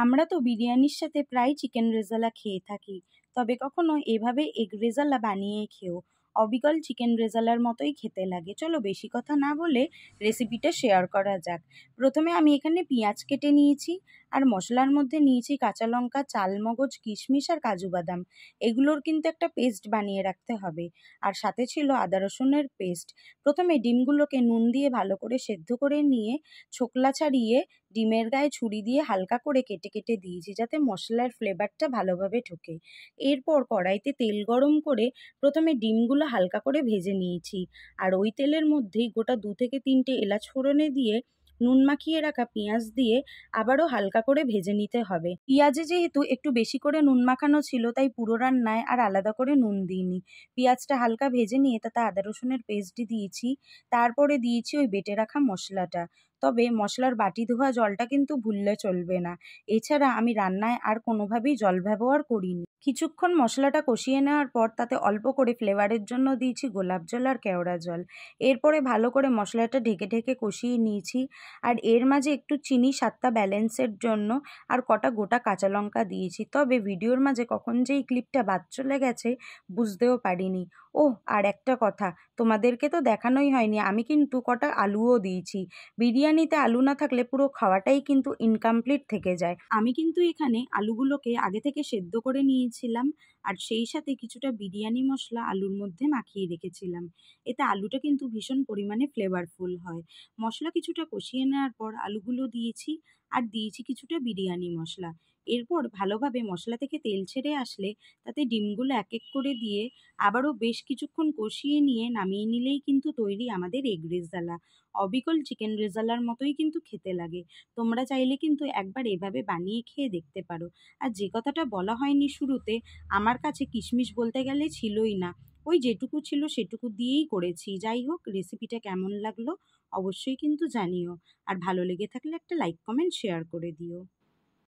আমরা তো বিরিয়ানির সাথে প্রায় চিকেন রেজালা খেয়ে থাকি, তবে কখনো এভাবে এগ রেজালা বানিয়ে খেও। অবিকল চিকেন রেজালার মতোই খেতে লাগে। চলো বেশি কথা না বলে রেসিপিটা শেয়ার করা যাক। প্রথমে আমি এখানে পেঁয়াজ কেটে নিয়েছি, আর মশলার মধ্যে নিয়েছি কাঁচা লঙ্কা, চালমগজ, কিশমিশ আর কাজু বাদাম। এগুলোর কিন্তু একটা পেস্ট বানিয়ে রাখতে হবে। আর সাথে ছিল আদা রসুনের পেস্ট। প্রথমে ডিমগুলোকে নুন দিয়ে ভালো করে সেদ্ধ করে নিয়ে ছোকলা ছাড়িয়ে ডিমের গায়ে ছুরি দিয়ে হালকা করে কেটে কেটে দিয়েছি, যাতে মশলার ফ্লেভারটা ভালোভাবে ঢোকে। এরপর কড়াইতে তেল গরম করে প্রথমে ডিমগুলো হালকা করে ভেজে নিয়েছি, আর ওই তেলের মধ্যেই গোটা 2 থেকে 3টে এলাচ ফোড়নে দিয়ে নুন মাখিয়ে রাখা পেঁয়াজ দিয়ে আবারও হালকা করে ভেজে নিতে হবে। পেঁয়াজে যেহেতু একটু বেশি করে নুন মাখানো ছিল, তাই পুরো রান্নায় আর আলাদা করে নুন দিইনি। পেঁয়াজটা হালকা ভেজে নিয়ে তাতে আদা রসুনের পেস্ট দিয়েছি, তারপরে দিয়েছি ওই বেটে রাখা মশলাটা। তবে মশলার বাটি ধোয়া জলটা কিন্তু ভুললে চলবে না। এছাড়া আমি রান্নায় আর কোনোভাবেই জল ব্যবহার করিনি। কিছুক্ষণ মশলাটা কষিয়ে নেওয়ার পর তাতে অল্প করে ফ্লেভারের জন্য দিয়েছি গোলাপ জল আর কেওড়া জল। এরপরে ভালো করে মশলাটা ঢেকে ঢেকে কষিয়ে নিয়েছি, আর এর মাঝে একটু চিনি স্বাদটা ব্যালেন্সের জন্য আর কটা গোটা কাঁচা লঙ্কা দিয়েছি। তবে ভিডিওর মাঝে কখন যে এই ক্লিপটা বাদ চলে গেছে বুঝতেও পারিনি। ওহ, আর একটা কথা, তোমাদেরকে তো দেখানোই হয়নি, আমি কিন্তু কটা আলুও দিয়েছি। বিরিয়ানিতে আলু না থাকলে পুরো খাওয়াটাই কিন্তু ইনকমপ্লিট থেকে যায়। আমি কিন্তু এখানে আলুগুলোকে আগে থেকে সেদ্ধ করে নিয়েছিলাম, আর সেই সাথে কিছুটা বিরিয়ানি মশলা আলুর মধ্যে মাখিয়ে রেখেছিলাম। এতে আলুটা কিন্তু ভীষণ পরিমাণে ফ্লেভারফুল হয়। মশলা কিছুটা কষিয়ে নেওয়ার পর আলুগুলো দিয়েছি, আর দিয়েছি কিছুটা বিরিয়ানি মশলা। এরপর ভালোভাবে মশলা থেকে তেল ছেড়ে আসলে তাতে ডিমগুলো এক এক করে দিয়ে আবারও বেশ কিছুক্ষণ কষিয়ে নিয়ে নামিয়ে নিলেই কিন্তু তৈরি আমাদের এগ রেজালা। অবিকল চিকেন রেজালার মতোই কিন্তু খেতে লাগে। তোমরা চাইলে কিন্তু একবার এভাবে বানিয়ে খেয়ে দেখতে পারো। আর যে কথাটা বলা হয়নি শুরুতে, আমার কাছে কিশমিশ বলতে গেলে ছিলই না। ওই যেটুকু ছিল সেটুকু দিয়েই করেছি। যাই হোক, রেসিপিটা কেমন লাগলো অবশ্যই কিন্তু জানিও। আর ভালো লেগে থাকলে একটা লাইক, কমেন্ট, শেয়ার করে দিও।